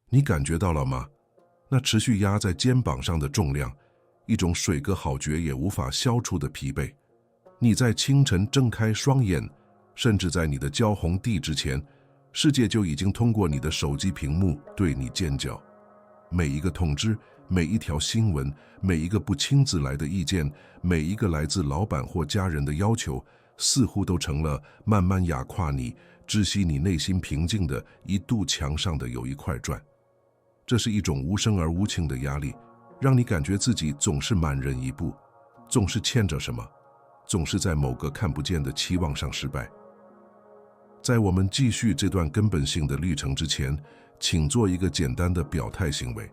你感觉到了吗？那持续压在肩膀上的重量，一种睡个好觉也无法消除的疲惫。你在清晨睁开双眼，甚至在你的焦红地之前，世界就已经通过你的手机屏幕对你尖叫。每一个通知，每一条新闻，每一个不亲自来的意见，每一个来自老板或家人的要求，似乎都成了慢慢压垮你、窒息你内心平静的一堵墙上的有一块砖。这是一种无声而无情的压力，让你感觉自己总是慢人一步，总是欠着什么，总是在某个看不见的期望上失败。在我们继续这段根本性的历程之前，请做一个简单的表态行为：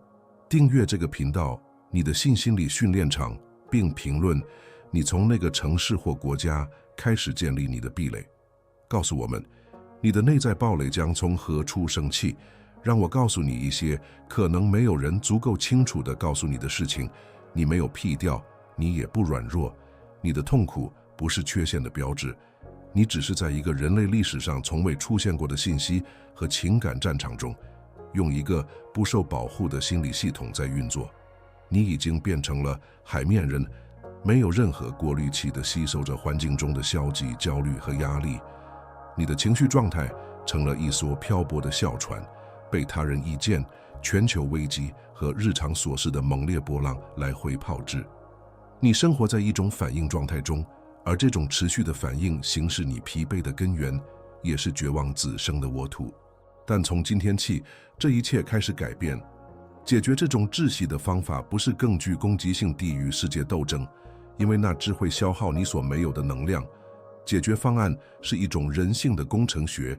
订阅这个频道，你的信心理训练场，并评论你从那个城市或国家开始建立你的壁垒。告诉我们，你的内在堡垒将从何处升起。让我告诉你一些可能没有人足够清楚地告诉你的事情。你没有屁掉，你也不软弱，你的痛苦不是缺陷的标志，你只是在一个人类历史上从未出现过的信息和情感战场中，用一个不受保护的心理系统在运作。你已经变成了海面人，没有任何过滤器地吸收着环境中的消极、焦虑和压力。你的情绪状态成了一艘漂泊的小船，被他人意见、全球危机和日常琐事的猛烈波浪来回炮制。你生活在一种反应状态中，而这种持续的反应形是你疲惫的根源，也是绝望滋生的沃土。但从今天起，这一切开始改变。解决这种窒息的方法不是更具攻击性地与世界斗争，因为那只会消耗你所没有的能量。解决方案是一种人性的工程学。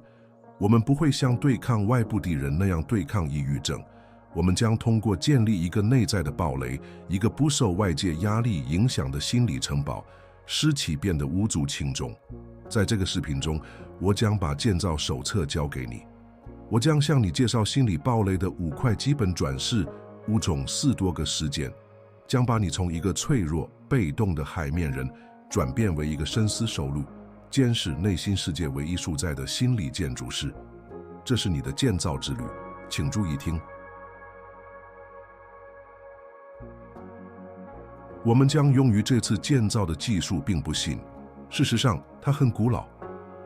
我们不会像对抗外部敌人那样对抗抑郁症，我们将通过建立一个内在的堡垒，一个不受外界压力影响的心理城堡，使其变得无足轻重。在这个视频中，我将把建造手册交给你。我将向你介绍心理堡垒的5块基本转世，5种4多个事件，将把你从一个脆弱、被动的海面人转变为一个深思熟虑、监视内心世界为艺术在的心理建筑师。这是你的建造之旅，请注意听。我们将用于这次建造的技术并不新，事实上它很古老。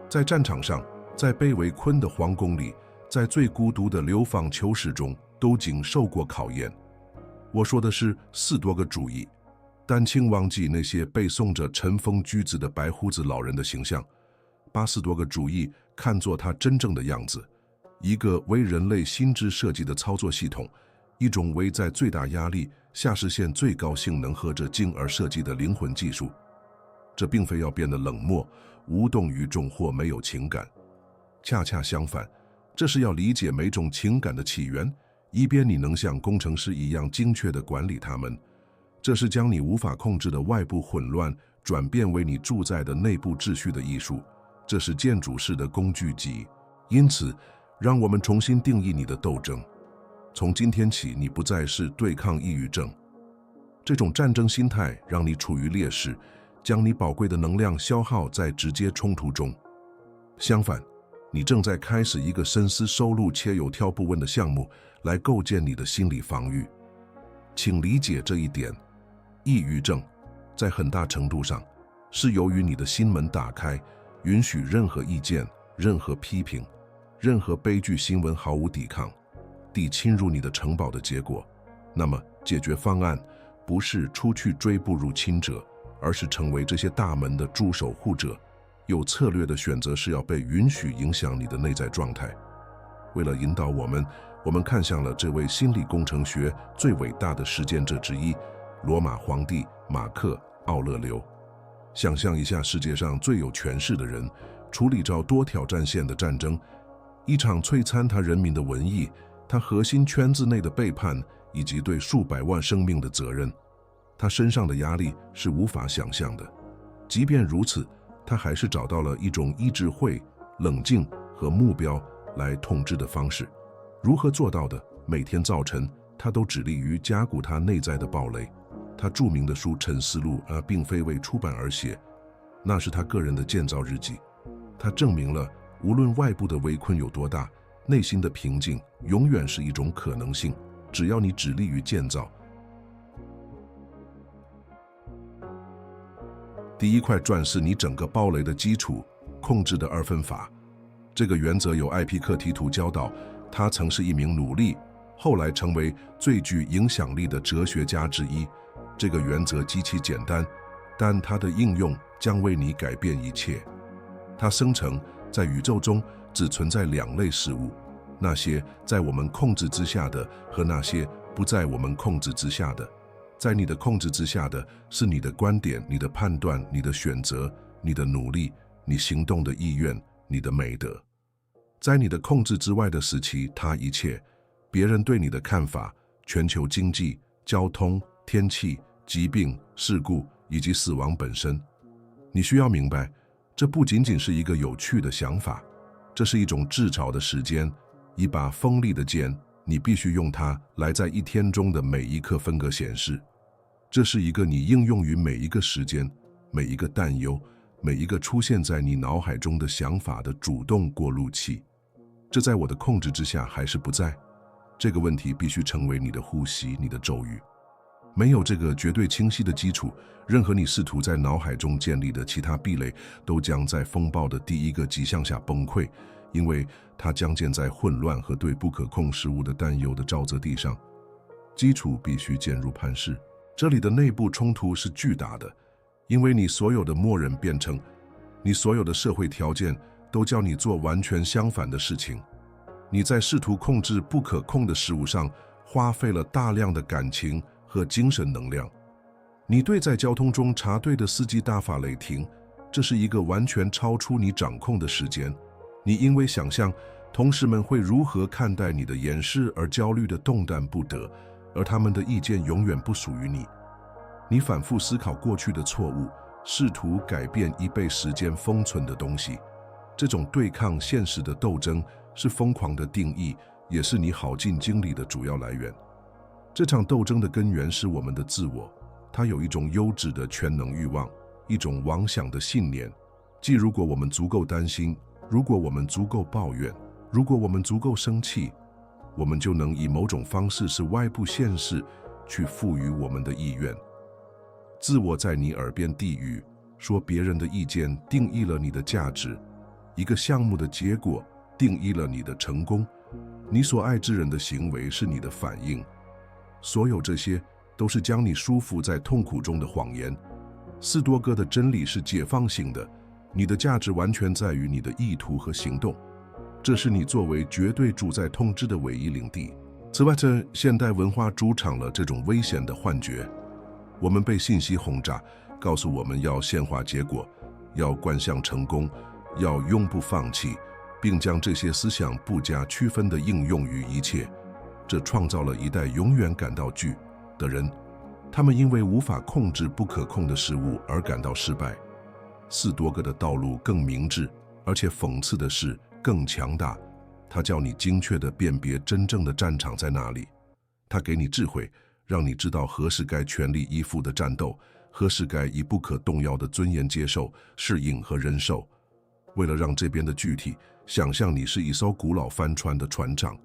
在战场上，在被围困的皇宫里，在最孤独的流放囚室中，都经受过考验。我说的是4多个主义，但请忘记那些背诵着尘封句子的白胡子老人的形象，把4多个主义看作它真正的样子，一个为人类心智设计的操作系统，一种为在最大压力下实现最高性能和着精而设计的灵魂技术。这并非要变得冷漠、无动于衷或没有情感，恰恰相反，这是要理解每种情感的起源，以便你能像工程师一样精确地管理它们。这是将你无法控制的外部混乱转变为你住在的内部秩序的艺术。这是建筑师的工具集。因此，让我们重新定义你的斗争。从今天起，你不再是对抗抑郁症。这种战争心态让你处于劣势，将你宝贵的能量消耗在直接冲突中。相反，你正在开始一个深思熟虑且有条不紊的项目，来构建你的心理防御。请理解这一点，抑郁症在很大程度上是由于你的心门打开，允许任何意见、任何批评、任何悲剧新闻毫无抵抗地侵入你的城堡的结果。那么，解决方案不是出去追捕入侵者，而是成为这些大门的诸守护者。有策略的选择是要被允许影响你的内在状态。为了引导我们看向了这位心理工程学最伟大的实践者之一——罗马皇帝马克·奥勒留。想象一下世界上最有权势的人处理着多条战线的战争，一场摧残他人民的瘟疫，他核心圈子内的背叛，以及对数百万生命的责任。他身上的压力是无法想象的。即便如此，他还是找到了一种意志慧、冷静和目标来统治的方式。如何做到的？每天早晨，他都致力于加固他内在的堡垒。他著名的书《沉思录》并非为出版而写，那是他个人的建造日记。他证明了，无论外部的围困有多大，内心的平静永远是一种可能性，只要你致力于建造。第一块砖是你整个堡垒的基础，控制的二分法。这个原则由艾皮克提图教导，他曾是一名奴隶，后来成为最具影响力的哲学家之一。这个原则极其简单，但它的应用将为你改变一切。他声称，在宇宙中只存在两类事物，那些在我们控制之下的和那些不在我们控制之下的。在你的控制之下的是你的观点、你的判断、你的选择、你的努力、你行动的意愿、你的美德。在你的控制之外的是其他一切，别人对你的看法、全球经济、交通、天气、疾病、事故以及死亡本身。你需要明白，这不仅仅是一个有趣的想法，这是一种至潮的时间，一把锋利的剑，你必须用它来在一天中的每一刻分割显示。这是一个你应用于每一个时间、每一个担忧、每一个出现在你脑海中的想法的主动过滤器。这在我的控制之下还是不在？这个问题必须成为你的呼吸、你的咒语。没有这个绝对清晰的基础，任何你试图在脑海中建立的其他壁垒都将在风暴的第一个迹象下崩溃，因为它将建在混乱和对不可控事物的担忧的沼泽地上。基础必须渐入磐石。这里的内部冲突是巨大的，因为你所有的默认变成，你所有的社会条件都叫你做完全相反的事情。你在试图控制不可控的事物上花费了大量的感情和精神能量。你对在交通中插队的司机大发雷霆，这是一个完全超出你掌控的时间。你因为想象同事们会如何看待你的演示而焦虑的动弹不得，而他们的意见永远不属于你。你反复思考过去的错误，试图改变已被时间封存的东西。这种对抗现实的斗争是疯狂的定义，也是你耗尽精力的主要来源。这场斗争的根源是我们的自我，它有一种优质的全能欲望，一种妄想的信念，即如果我们足够担心，如果我们足够抱怨，如果我们足够生气，我们就能以某种方式使外部现实去赋予我们的意愿。自我在你耳边低语，说别人的意见定义了你的价值，一个项目的结果定义了你的成功，你所爱之人的行为是你的反应。所有这些都是将你束缚在痛苦中的谎言。斯多哥的真理是解放性的，你的价值完全在于你的意图和行动，这是你作为绝对主宰统治的唯一领地。此外，现代文化主场了这种危险的幻觉。我们被信息轰炸，告诉我们要显化结果，要观向成功，要永不放弃，并将这些思想不加区分地应用于一切。这创造了一代永远感到惧的人，他们因为无法控制不可控的事物而感到失败。斯多哥的道路更明智，而且讽刺的是更强大。他叫你精确地辨别真正的战场在哪里，他给你智慧，让你知道何时该全力以赴的战斗，何时该以不可动摇的尊严接受、适应和忍受。为了让这边的具体，想象你是一艘古老帆船的船长，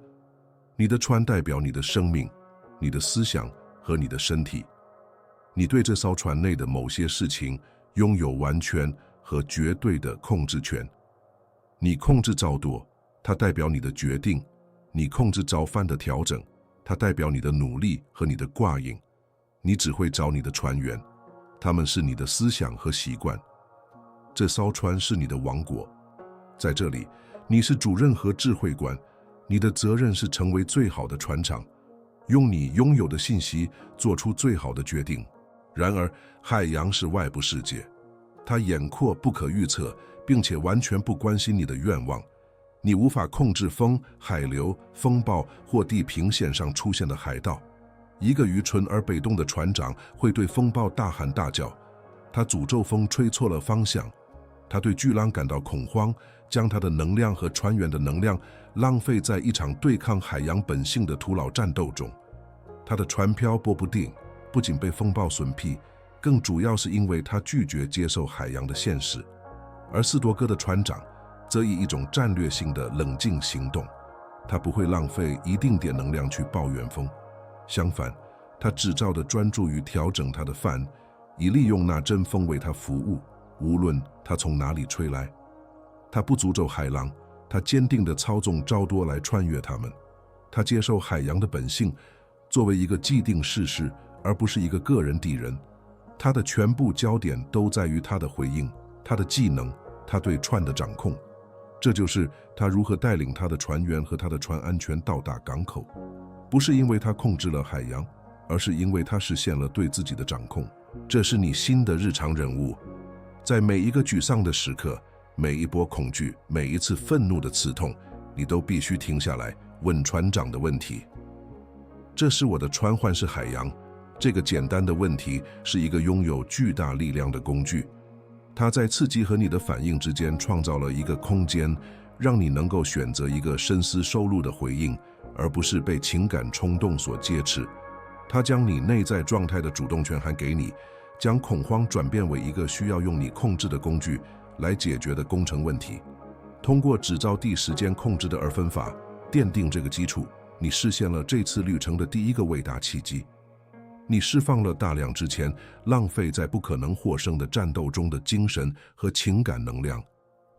你的船代表你的生命、你的思想和你的身体。你对这艘船内的某些事情拥有完全和绝对的控制权。你控制早舵，它代表你的决定；你控制早帆的调整，它代表你的努力和你的挂影。你只会找你的船员，他们是你的思想和习惯。这艘船是你的王国，在这里，你是主任和智慧官，你的责任是成为最好的船长，用你拥有的信息做出最好的决定。然而，海洋是外部世界，它眼阔不可预测，并且完全不关心你的愿望。你无法控制风、海流、风暴或地平线上出现的海盗。一个愚蠢而被动的船长会对风暴大喊大叫，他诅咒风吹错了方向。他对巨浪感到恐慌，将他的能量和船员的能量浪费在一场对抗海洋本性的徒劳战斗中。他的船漂泊不定，不仅被风暴损劈，更主要是因为他拒绝接受海洋的现实。而斯多哥的船长则以一种战略性的冷静行动，它不会浪费一定点能量去抱怨风，相反，它只照地专注于调整它的帆，以利用那阵风为它服务，无论它从哪里吹来。它不诅咒海浪，它坚定地操纵昭多来穿越它们。它接受海洋的本性，作为一个既定事实，而不是一个个人敌人。它的全部焦点都在于它的回应，它的技能，它对船的掌控。这就是他如何带领他的船员和他的船安全到达港口，不是因为他控制了海洋，而是因为他实现了对自己的掌控。这是你新的日常任务，在每一个沮丧的时刻，每一波恐惧，每一次愤怒的刺痛，你都必须停下来问船长的问题。这是我的船还是海洋？这个简单的问题是一个拥有巨大力量的工具。它在刺激和你的反应之间创造了一个空间，让你能够选择一个深思熟虑的回应，而不是被情感冲动所劫持。它将你内在状态的主动权还给你，将恐慌转变为一个需要用你控制的工具来解决的工程问题。通过只照第时间控制的二分法奠定这个基础，你实现了这次旅程的第一个伟大奇迹。你释放了大量之前浪费在不可能获胜的战斗中的精神和情感能量，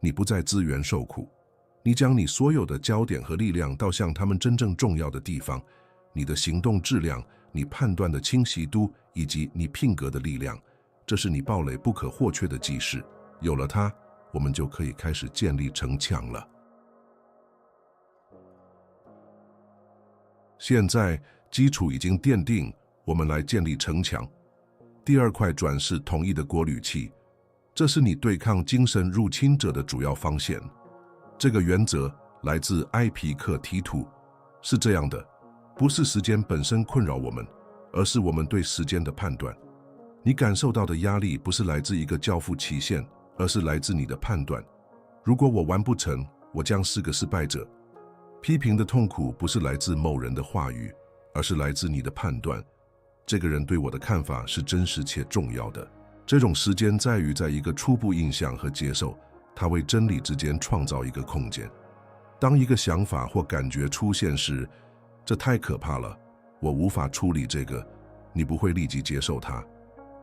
你不再资源受苦，你将你所有的焦点和力量导向他们真正重要的地方，你的行动质量，你判断的清晰度，以及你品格的力量，这是你堡垒不可或缺的基石。有了它，我们就可以开始建立城墙了。现在基础已经奠定，我们来建立城墙。第二块砖是统一的过滤器，这是你对抗精神入侵者的主要防线。这个原则来自埃皮克提图，是这样的：不是时间本身困扰我们，而是我们对时间的判断。你感受到的压力不是来自一个交付期限，而是来自你的判断。如果我完不成，我将是个失败者。批评的痛苦不是来自某人的话语，而是来自你的判断。这个人对我的看法是真实且重要的。这种时间在于在一个初步印象和接受，它为真理之间创造一个空间。当一个想法或感觉出现时，这太可怕了，我无法处理这个，你不会立即接受它。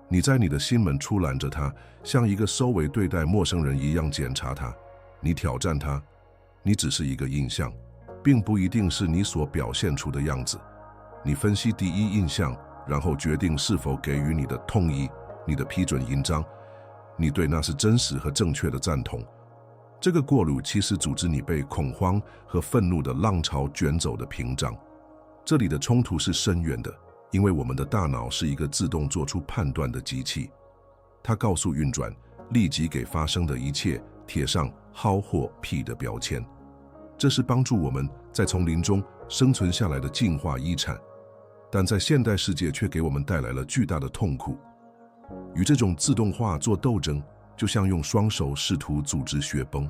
你在你的心门出拦着它，像一个收尾对待陌生人一样检查它。你挑战它，你只是一个印象，并不一定是你所表现出的样子。你分析第一印象，然后决定是否给予你的同意、你的批准印章，你对那是真实和正确的赞同。这个过滤其实组织你被恐慌和愤怒的浪潮卷走的屏障。这里的冲突是深远的，因为我们的大脑是一个自动做出判断的机器，它告诉运转，立即给发生的一切贴上好或屁的标签。这是帮助我们在丛林中生存下来的进化遗产，但在现代世界却给我们带来了巨大的痛苦。与这种自动化做斗争，就像用双手试图组织雪崩。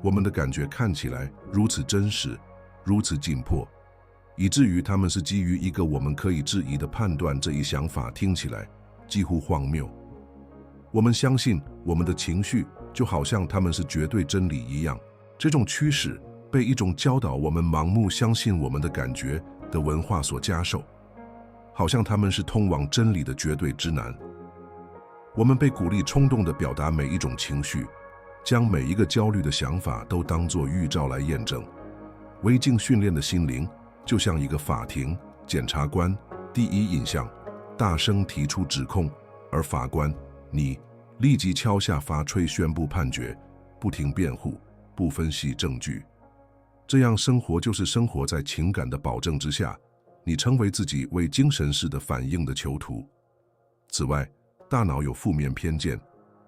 我们的感觉看起来如此真实，如此紧迫，以至于他们是基于一个我们可以质疑的判断。这一想法听起来几乎荒谬。我们相信我们的情绪就好像他们是绝对真理一样。这种驱使被一种教导我们盲目相信我们的感觉的文化所加受，好像他们是通往真理的绝对之南。我们被鼓励冲动地表达每一种情绪，将每一个焦虑的想法都当作预兆来验证。违禁训练的心灵就像一个法庭，检察官第一印象大声提出指控，而法官你立即敲下发吹宣布判决，不听辩护，不分析证据。这样生活就是生活在情感的保证之下，你成为自己为精神式的反应的囚徒。此外，大脑有负面偏见，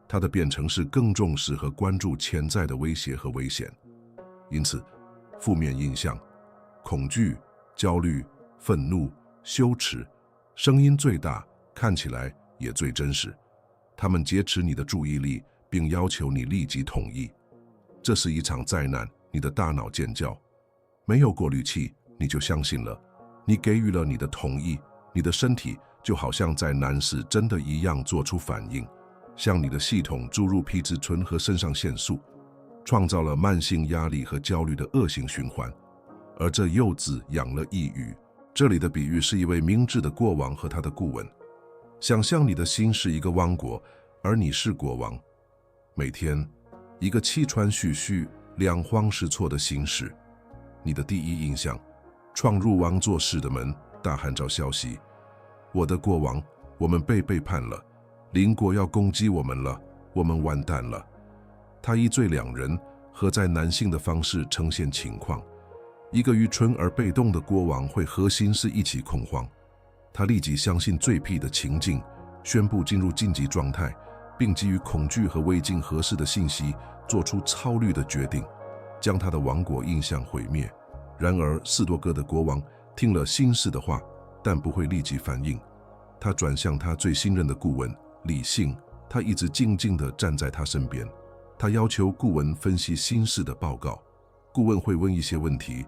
它的变成是更重视和关注潜在的威胁和危险。因此，负面印象、恐惧、焦虑、愤怒、羞耻，声音最大，看起来也最真实。它们劫持你的注意力，并要求你立即同意。这是一场灾难，你的大脑尖叫。没有过滤器，你就相信了。你给予了你的同意，你的身体就好像在难时真的一样做出反应，向你的系统注入皮质醇和肾上腺素，创造了慢性压力和焦虑的恶性循环。而这柚子养了一鱼。这里的比喻是一位明智的国王和他的顾问。想象你的心是一个王国，而你是国王。每天，一个气喘吁吁、两慌失措的行驶。你的第一印象，闯入王座室的门，大喊着消息：我的国王，我们被背叛了，邻国要攻击我们了，我们完蛋了。他一罪两人，和在男性的方式呈现情况。一个愚蠢而被动的国王会和心思一起恐慌，他立即相信罪癖的情境，宣布进入紧急状态，并基于恐惧和未经核实的信息做出操虑的决定，将他的王国印象毁灭。然而斯多哥的国王听了心事的话，但不会立即反应。他转向他最信任的顾问理性，他一直静静地站在他身边。他要求顾问分析心事的报告，顾问会问一些问题：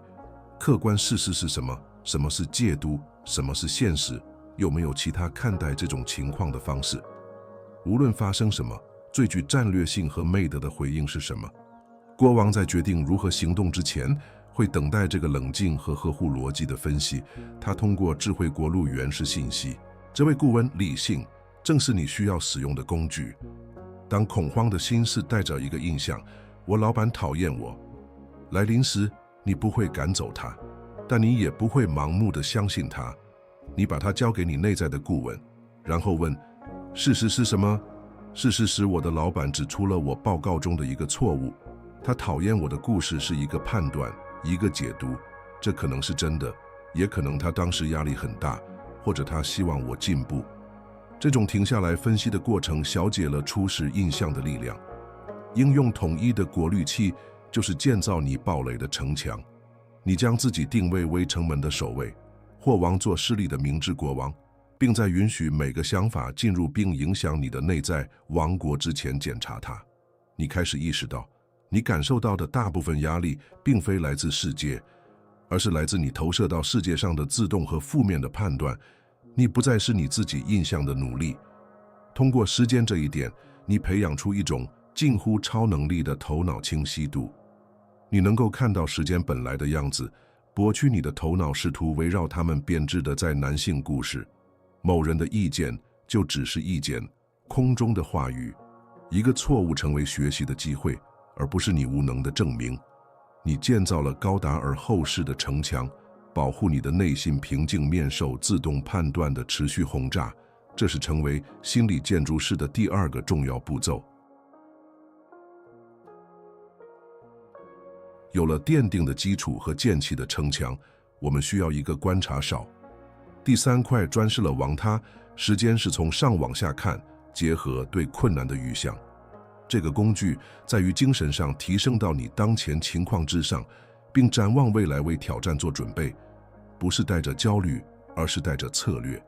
客观事实是什么？什么是戒毒？什么是现实？有没有其他看待这种情况的方式？无论发生什么，最具战略性和美德的回应是什么？国王在决定如何行动之前，会等待这个冷静和合乎逻辑的分析。他通过智慧国路原始信息。这位顾问理性，正是你需要使用的工具。当恐慌的心事带着一个印象：我老板讨厌我，来临时，你不会赶走他，但你也不会盲目地相信他。你把它交给你内在的顾问，然后问：事实是什么？事实是我的老板指出了我报告中的一个错误，他讨厌我的故事是一个判断，一个解读。这可能是真的，也可能他当时压力很大，或者他希望我进步。这种停下来分析的过程消解了初始印象的力量。应用统一的过滤器就是建造你堡垒的城墙。你将自己定位为城门的守卫，或王座势力的明智国王，并在允许每个想法进入并影响你的内在王国之前检查它。你开始意识到，你感受到的大部分压力并非来自世界，而是来自你投射到世界上的自动和负面的判断。你不再是你自己印象的奴隶。通过时间这一点，你培养出一种近乎超能力的头脑清晰度。你能够看到时间本来的样子，剥去你的头脑试图围绕他们编织的在男性故事。某人的意见就只是意见，空中的话语。一个错误成为学习的机会，而不是你无能的证明。你建造了高达而厚实的城墙，保护你的内心平静免受自动判断的持续轰炸。这是成为心理建筑师的第二个重要步骤。有了奠定的基础和建起的城墙，我们需要一个观察勺。第三块专示了王他，时间是从上往下看，结合对困难的预想。这个工具在于精神上提升到你当前情况之上，并展望未来为挑战做准备，不是带着焦虑，而是带着策略。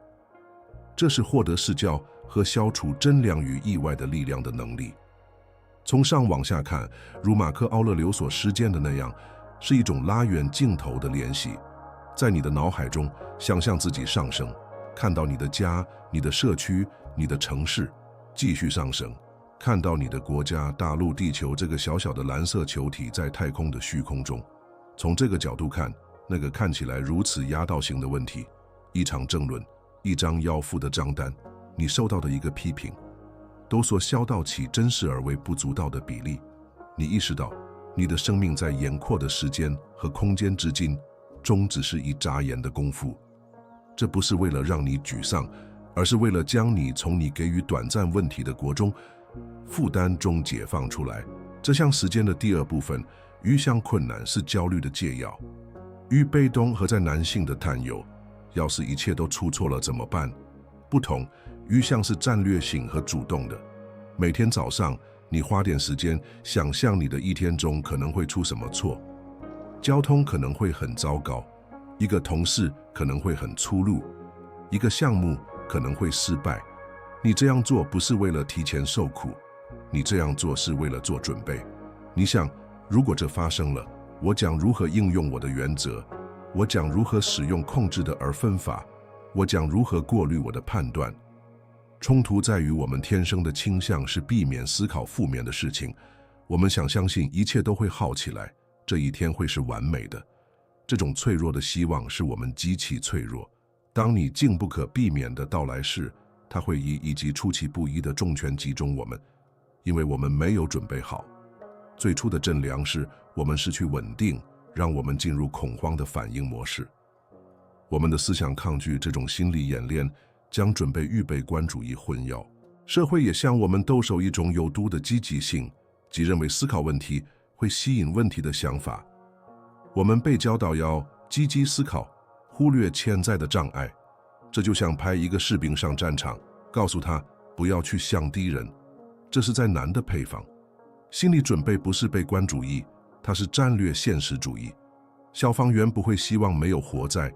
这是获得视角和消除真良与意外的力量的能力。从上往下看，如马克·奥勒留所实践的那样，是一种拉远镜头的联系。在你的脑海中想象自己上升，看到你的家、你的社区、你的城市，继续上升，看到你的国家、大陆、地球这个小小的蓝色球体在太空的虚空中。从这个角度看，那个看起来如此压倒性的问题，一场争论，一张要付的账单，你受到的一个批评，都所消到起真实而微不足道的比例。你意识到，你的生命在延阔的时间和空间之间中只是一眨眼的功夫。这不是为了让你沮丧，而是为了将你从你给予短暂问题的国中负担中解放出来。这项时间的第二部分，预想困难是焦虑的解药。与被动和在男性的担忧，要是一切都出错了怎么办？不同，预想是战略性和主动的。每天早上，你花点时间想象你的一天中可能会出什么错。交通可能会很糟糕，一个同事可能会很粗鲁，一个项目可能会失败。你这样做不是为了提前受苦，你这样做是为了做准备。你想，如果这发生了，我将如何应用我的原则？我将如何使用控制的二分法？我将如何过滤我的判断？冲突在于我们天生的倾向是避免思考负面的事情。我们想相信一切都会好起来，这一天会是完美的。这种脆弱的希望使我们极其脆弱。当你竟不可避免的到来时，它会以及出其不意的重拳击中我们，因为我们没有准备好。最初的阵凉是我们失去稳定，让我们进入恐慌的反应模式。我们的思想抗拒这种心理演练，将准备预备观主义混淆。社会也向我们兜售一种有毒的积极性，即认为思考问题会吸引问题的想法。我们被教导要积极思考，忽略潜在的障碍。这就像派一个士兵上战场，告诉他不要去想敌人，这是再难的配方。心理准备不是悲观主义，它是战略现实主义。消防员不会希望没有火灾，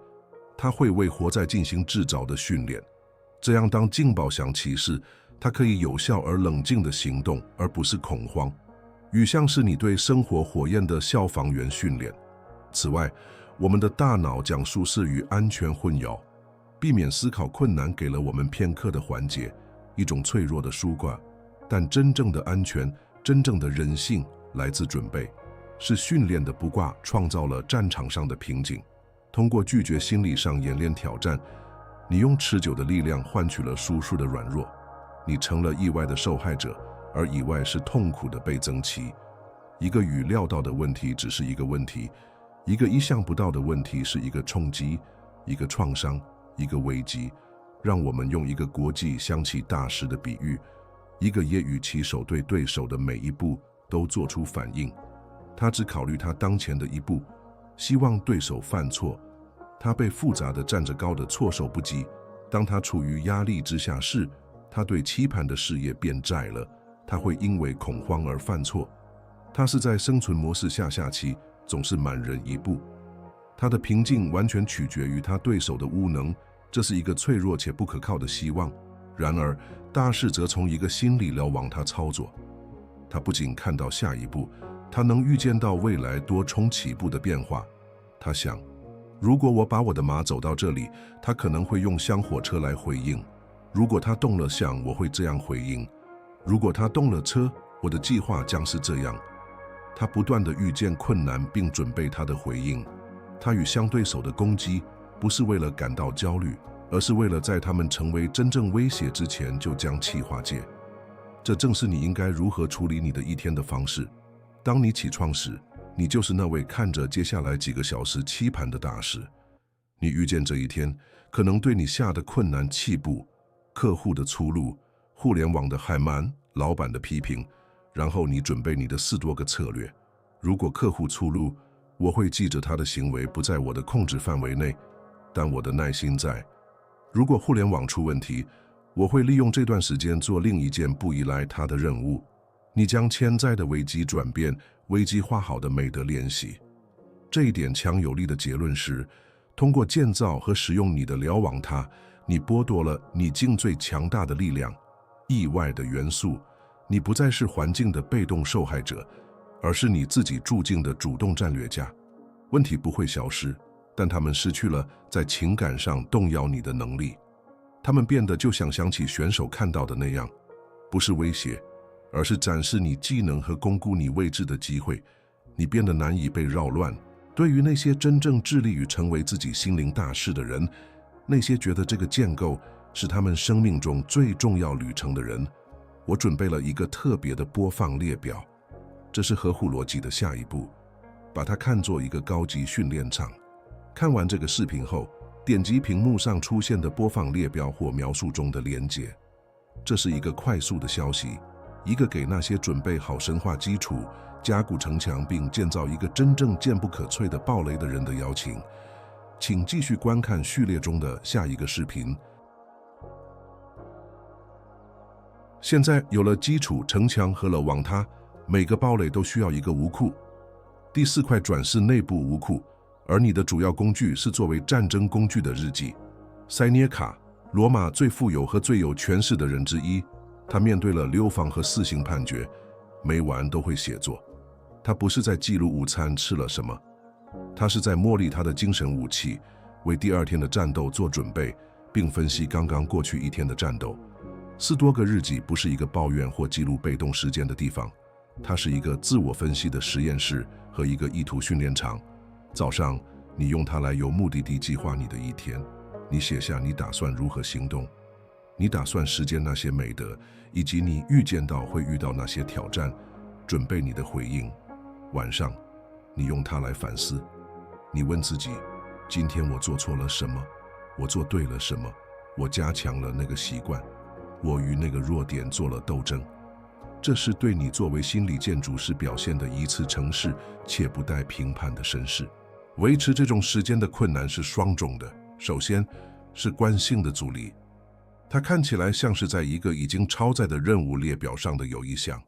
他会为火灾进行制造的训练，这样当警报响起时，他可以有效而冷静地行动，而不是恐慌。与像是你对生活火焰的消防员训练。此外，我们的大脑将舒适与安全混淆，避免思考困难给了我们片刻的缓解，一种脆弱的舒挂。但真正的安全，真正的人性来自准备，是训练的不挂创造了战场上的瓶颈。通过拒绝心理上演练挑战，你用持久的力量换取了舒适的软弱。你成了意外的受害者，而意外是痛苦的倍增期。一个预料到的问题只是一个问题，一个意想不到的问题是一个冲击，一个创伤，一个危机。让我们用一个国际象棋大师的比喻，一个业余棋手对对手的每一步都做出反应，他只考虑他当前的一步，希望对手犯错。他被复杂的站着高的措手不及。当他处于压力之下时，他对棋盘的视野变窄了，他会因为恐慌而犯错。他是在生存模式下下棋，总是慢人一步。他的平静完全取决于他对手的无能，这是一个脆弱且不可靠的希望。然而，大师则从一个心理瞭望他操作。他不仅看到下一步，他能预见到未来多重起步的变化。他想，如果我把我的马走到这里，他可能会用香火车来回应。如果他动了象，我会这样回应。如果他动了车，我的计划将是这样。他不断地预见困难并准备他的回应。他与相对手的攻击不是为了感到焦虑，而是为了在他们成为真正威胁之前就将其化解。这正是你应该如何处理你的一天的方式。当你起床时，你就是那位看着接下来几个小时棋盘的大师。你预见这一天可能对你下的困难起步，客户的粗鲁，互联网的怠慢，老板的批评，然后你准备你的4多个策略。如果客户粗鲁，我会记着他的行为不在我的控制范围内，但我的耐心在。如果互联网出问题，我会利用这段时间做另一件不依赖他的任务。你将潜在的危机转变危机化好的美德练习。这一点强有力的结论是，通过建造和使用你的瞭望塔，你剥夺了你境最强大的力量，意外的元素。你不再是环境的被动受害者，而是你自己注境的主动战略家。问题不会消失，但他们失去了在情感上动摇你的能力。他们变得就像象棋选手看到的那样，不是威胁，而是展示你技能和巩固你位置的机会。你变得难以被扰乱。对于那些真正致力于成为自己心灵大师的人，那些觉得这个建构是他们生命中最重要旅程的人，我准备了一个特别的播放列表。这是合乎逻辑的下一步，把它看作一个高级训练场。看完这个视频后，点击屏幕上出现的播放列表或描述中的连结。这是一个快速的消息，一个给那些准备好深化基础、加固城墙并建造一个真正坚不可摧的堡垒的人的邀请。请继续观看序列中的下一个视频。现在有了基础城墙和了网塔，每个堡垒都需要一个武库。第4块转是内部武库，而你的主要工具是作为战争工具的日记。塞涅卡，罗马最富有和最有权势的人之一，他面对了流放和死刑判决，每晚都会写作。他不是在记录午餐吃了什么，他是在磨砺他的精神武器，为第2天的战斗做准备，并分析刚刚过去1天的战斗。4多个日记不是一个抱怨或记录被动时间的地方，它是一个自我分析的实验室和一个意图训练场。早上，你用它来有目的地计划你的一天，你写下你打算如何行动，你打算实践那些美德，以及你预见到会遇到哪些挑战，准备你的回应。晚上，你用它来反思，你问自己，今天我做错了什么？我做对了什么？我加强了那个习惯，我与那个弱点做了斗争。这是对你作为心理建筑师表现的一次诚实且不带评判的审视。维持这种时间的困难是双重的，首先是惯性的阻力，它看起来像是在一个已经超载的任务列表上的有一项。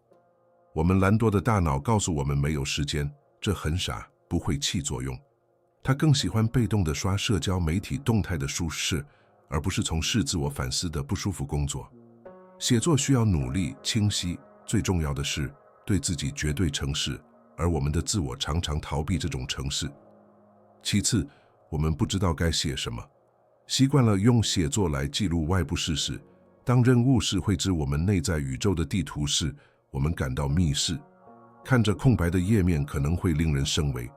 我们懒惰的大脑告诉我们没有时间，这很傻，不会起作用。它更喜欢被动地刷社交媒体动态的舒适，而不是从事自我反思的不舒服工作。写作需要努力、清晰，最重要的是对自己绝对诚实，而我们的自我常常逃避这种诚实。其次，我们不知道该写什么，习惯了用写作来记录外部事实。当任务是绘制我们内在宇宙的地图时，我们感到迷失。看着空白的页面可能会令人生畏。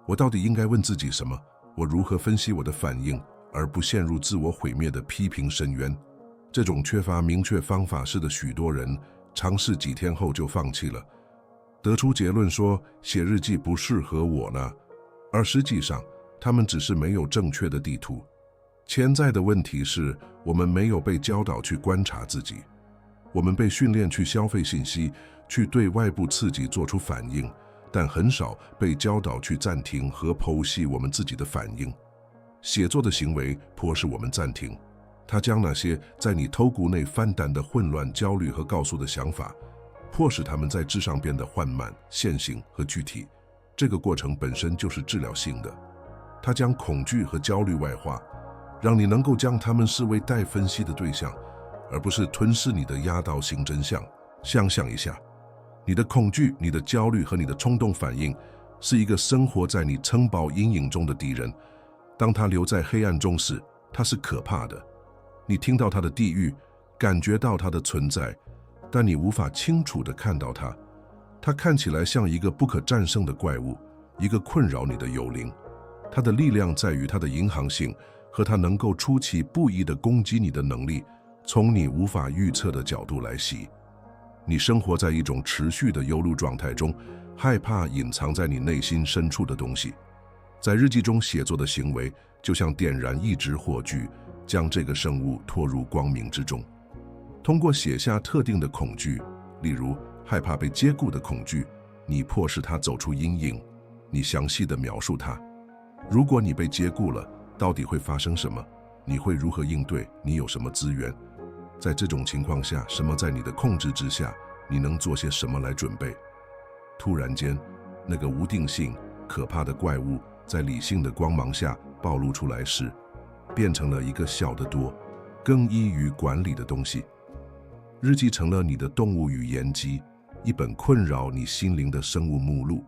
我到底应该问自己什么？我如何分析我的反应，而不陷入自我毁灭的批评深渊？这种缺乏明确方法使得许多人尝试几天后就放弃了，得出结论说写日记不适合我呢，而实际上他们只是没有正确的地图。潜在的问题是我们没有被教导去观察自己，我们被训练去消费信息，去对外部刺激做出反应，但很少被教导去暂停和剖析我们自己的反应。写作的行为迫使我们暂停，它将那些在你头骨内翻胆的混乱、焦虑和告诉的想法，迫使它们在质上变得缓慢、线性和具体。这个过程本身就是治疗性的，它将恐惧和焦虑外化，让你能够将它们视为待分析的对象，而不是吞噬你的压倒性真相。想象一下，你的恐惧、你的焦虑和你的冲动反应是一个生活在你城堡阴影中的敌人。当他留在黑暗中时，他是可怕的。你听到他的地狱，感觉到他的存在，但你无法清楚地看到他。他看起来像一个不可战胜的怪物，一个困扰你的幽灵。他的力量在于他的银行性和他能够出其不意地攻击你的能力，从你无法预测的角度来袭。你生活在一种持续的忧虑状态中，害怕隐藏在你内心深处的东西。在日记中写作的行为，就像点燃一支火炬，将这个生物拖入光明之中。通过写下特定的恐惧，例如害怕被解雇的恐惧，你迫使他走出阴影。你详细地描述它。如果你被解雇了，到底会发生什么？你会如何应对？你有什么资源？在这种情况下，什么在你的控制之下？你能做些什么来准备？突然间，那个无定性、可怕的怪物在理性的光芒下暴露出来时，变成了一个小得多、更易于管理的东西。日记成了你的动物语言集，一本困扰你心灵的生物目录。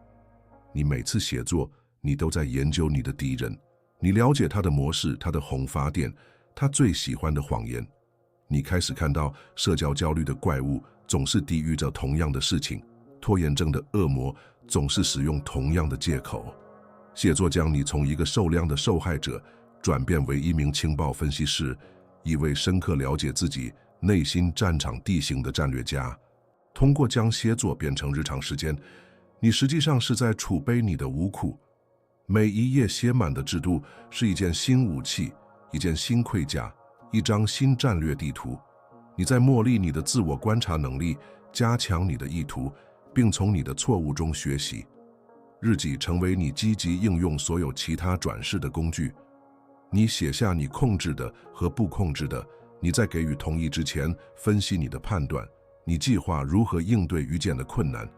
你每次写作，你都在研究你的敌人，你了解他的模式，他的红发电，他最喜欢的谎言。你开始看到社交焦虑的怪物总是抵御着同样的事情，拖延症的恶魔总是使用同样的借口。写作将你从一个受量的受害者转变为一名情报分析师，一位深刻了解自己内心战场地形的战略家。通过将写作变成日常时间，你实际上是在储备你的武库。每一页写满的制度是一件新武器，一件新盔甲，一张新战略地图。你在磨砺你的自我观察能力，加强你的意图，并从你的错误中学习。日记成为你积极应用所有其他转世的工具。你写下你控制的和不控制的，你在给予同意之前分析你的判断，你计划如何应对遇见的困难。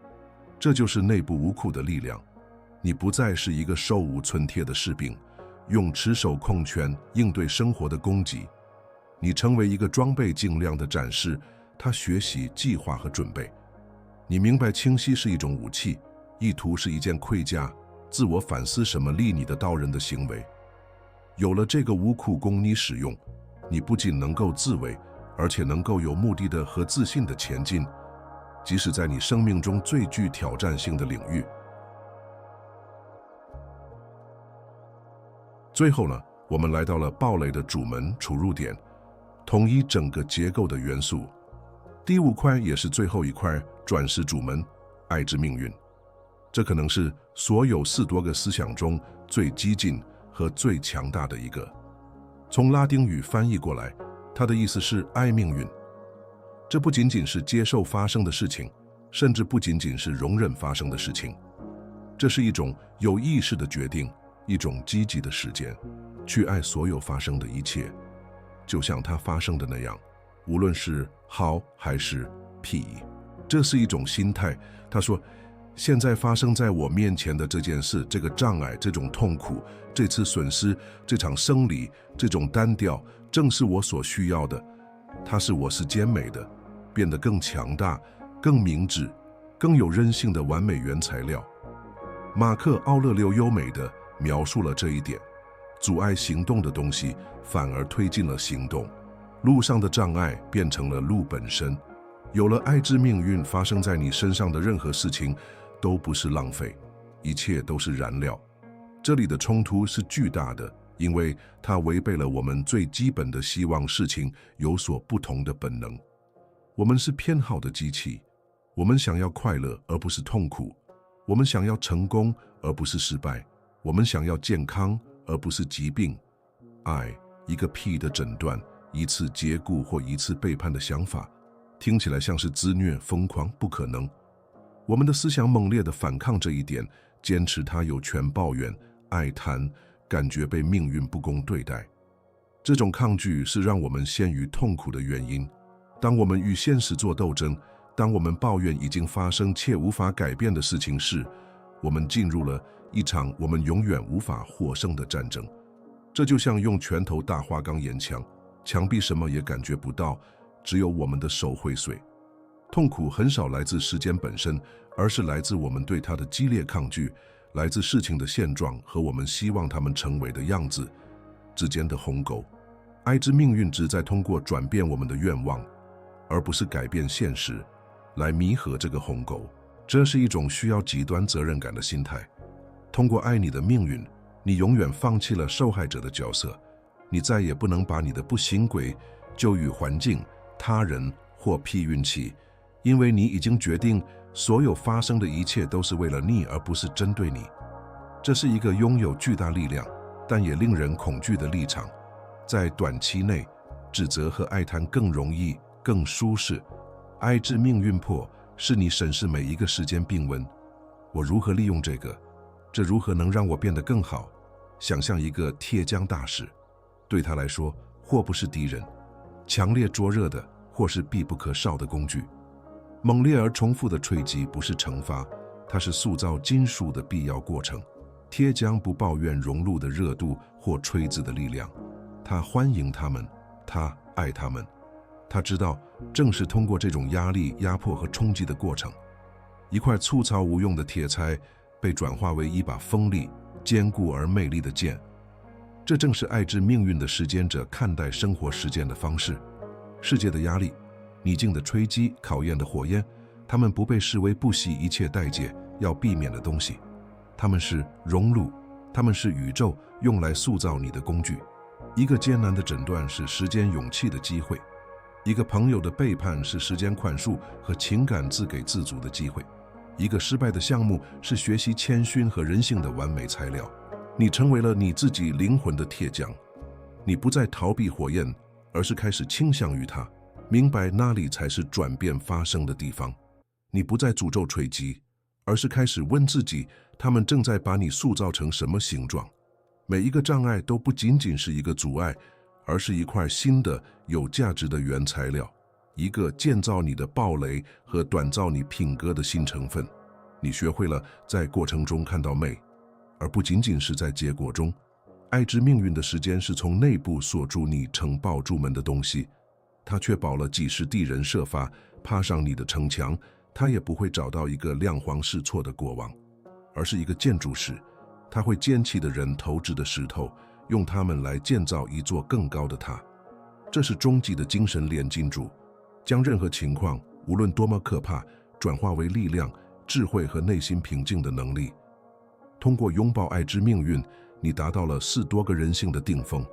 这就是内部武库的力量。你不再是一个手无寸铁的士兵，用持手控权应对生活的攻击。你成为一个装备精良的战士，他学习、计划和准备。你明白清晰是一种武器，意图是一件盔甲，自我反思什么利你的刀人的行为。有了这个武库供你使用，你不仅能够自卫，而且能够有目的的和自信的前进，即使在你生命中最具挑战性的领域。最后呢，我们来到了暴雷的主门储入点，统一整个结构的元素。第5块也是最后一块转世主门，爱之命运。这可能是所有4多个思想中最激进和最强大的一个。从拉丁语翻译过来，它的意思是爱命运。这不仅仅是接受发生的事情，甚至不仅仅是容忍发生的事情，这是一种有意识的决定，一种积极的实践，去爱所有发生的一切，就像它发生的那样，无论是好还是屁。这是一种心态。他说，现在发生在我面前的这件事，这个障碍，这种痛苦，这次损失，这场生离，这种单调，正是我所需要的。它是我是坚美的，变得更强大，更明智，更有韧性的完美原材料。马克·奥勒留优美地描述了这一点。阻碍行动的东西反而推进了行动，路上的障碍变成了路本身。有了爱之命运，发生在你身上的任何事情都不是浪费，一切都是燃料。这里的冲突是巨大的，因为它违背了我们最基本的希望事情有所不同的本能。我们是偏好的机器，我们想要快乐而不是痛苦，我们想要成功而不是失败，我们想要健康而不是疾病。爱，一个屁的诊断，一次解雇或一次背叛的想法，听起来像是自虐、疯狂，不可能。我们的思想猛烈地反抗这一点，坚持它有权抱怨、爱谈，感觉被命运不公对待。这种抗拒是让我们陷于痛苦的原因。当我们与现实做斗争，当我们抱怨已经发生且无法改变的事情时，我们进入了一场我们永远无法获胜的战争。这就像用拳头打花岗岩墙，墙壁什么也感觉不到，只有我们的手会碎。痛苦很少来自事件本身，而是来自我们对它的激烈抗拒，来自事情的现状和我们希望它们成为的样子之间的鸿沟。爱之命运旨在通过转变我们的愿望，而不是改变现实，来弥合这个鸿沟。这是一种需要极端责任感的心态。通过爱你的命运，你永远放弃了受害者的角色，你再也不能把你的不行为就与环境、他人或屁运气，因为你已经决定所有发生的一切都是为了你，而不是针对你。这是一个拥有巨大力量，但也令人恐惧的立场。在短期内，指责和爱谈更容易、更舒适。爱之命运破是你审视每一个时间并问：我如何利用这个？这如何能让我变得更好？想象一个铁匠大师，对他来说，或不是敌人，强烈灼热的，或是必不可少的工具。猛烈而重复的锤击不是惩罚，它是塑造金属的必要过程。铁匠不抱怨熔炉的热度或锤子的力量，他欢迎他们，他爱他们。他知道，正是通过这种压力、压迫和冲击的过程，一块粗糙无用的铁材被转化为一把锋利、坚固而美丽的剑。这正是爱之命运的实践者看待生活实践的方式。世界的压力、逆境的吹击、考验的火焰，它们不被视为不惜一切代价要避免的东西。它们是熔炉，它们是宇宙用来塑造你的工具。一个艰难的诊断是时间勇气的机会，一个朋友的背叛是时间宽恕和情感自给自足的机会，一个失败的项目是学习谦逊和人性的完美材料。你成为了你自己灵魂的铁匠，你不再逃避火焰，而是开始倾向于它，明白那里才是转变发生的地方。你不再诅咒锤击，而是开始问自己，他们正在把你塑造成什么形状。每一个障碍都不仅仅是一个阻碍，而是一块新的有价值的原材料，一个建造你的暴雷和锻造你品格的新成分。你学会了在过程中看到美，而不仅仅是在结果中。爱之命运的时间是从内部锁住你城堡住门的东西，它确保了即使敌人设法爬上你的城墙，他也不会找到一个亮皇试错的国王，而是一个建筑师。他会捡起的人投掷的石头，用它们来建造一座更高的塔。这是终极的精神炼金术，将任何情况，无论多么可怕，转化为力量、智慧和内心平静的能力。通过拥抱爱之命运，你达到了4多个人性的顶峰，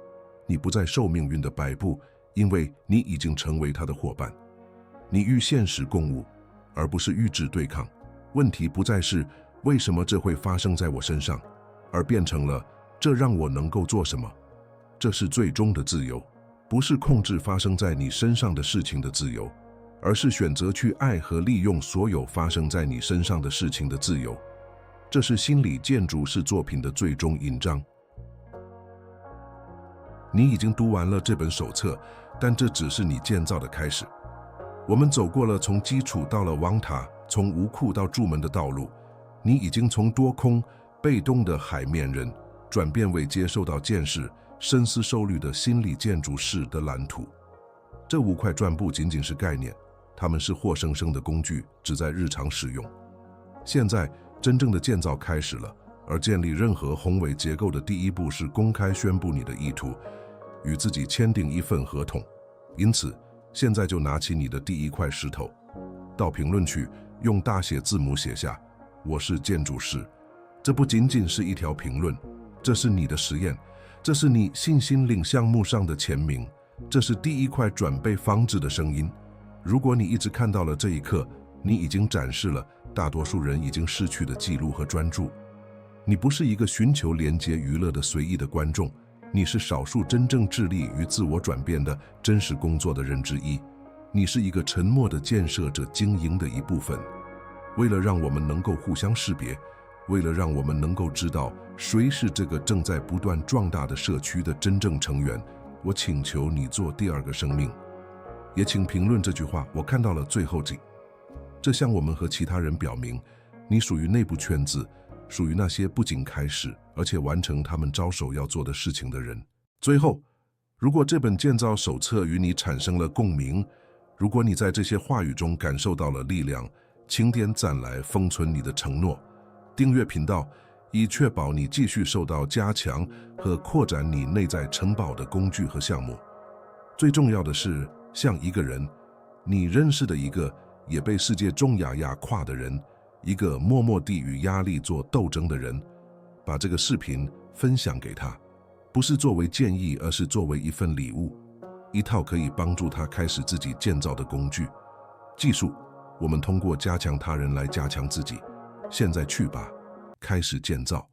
你不再受命运的摆布，因为你已经成为他的伙伴。你与现实共舞，而不是与之对抗。问题不再是为什么这会发生在我身上，而变成了这让我能够做什么。这是最终的自由，不是控制发生在你身上的事情的自由，而是选择去爱和利用所有发生在你身上的事情的自由。这是心理建筑式作品的最终印章。你已经读完了这本手册，但这只是你建造的开始。我们走过了从基础到了王塔，从无库到柱门的道路。你已经从多空、被动的海面人，转变为接受到见识、深思熟虑的心理建筑式的蓝图。这5块砖不仅仅是概念，它们是活生生的工具，只在日常使用。现在，真正的建造开始了，而建立任何宏伟结构的第一步是公开宣布你的意图，与自己签订一份合同。因此，现在就拿起你的第一块石头，到评论区用大写字母写下“我是建筑师”。这不仅仅是一条评论，这是你的实验，这是你信心领项目上的签名，这是第一块砖被放置的声音。如果你一直看到了这一刻，你已经展示了大多数人已经失去的记录和专注。你不是一个寻求连接娱乐的随意的观众，你是少数真正致力于自我转变的真实工作的人之一。你是一个沉默的建设者经营的一部分。为了让我们能够互相识别，为了让我们能够知道谁是这个正在不断壮大的社区的真正成员，我请求你做第2个生命。也请评论这句话，我看到了最后几。这向我们和其他人表明，你属于内部圈子，属于那些不仅开始，而且完成他们招手要做的事情的人。最后，如果这本建造手册与你产生了共鸣，如果你在这些话语中感受到了力量，请点赞来封存你的承诺，订阅频道，以确保你继续受到加强和扩展你内在城堡的工具和项目。最重要的是，像一个人，你认识的一个也被世界中压垮的人，一个默默地与压力做斗争的人，把这个视频分享给他，不是作为建议，而是作为一份礼物，一套可以帮助他开始自己建造的工具。技术，我们通过加强他人来加强自己。现在去吧，开始建造。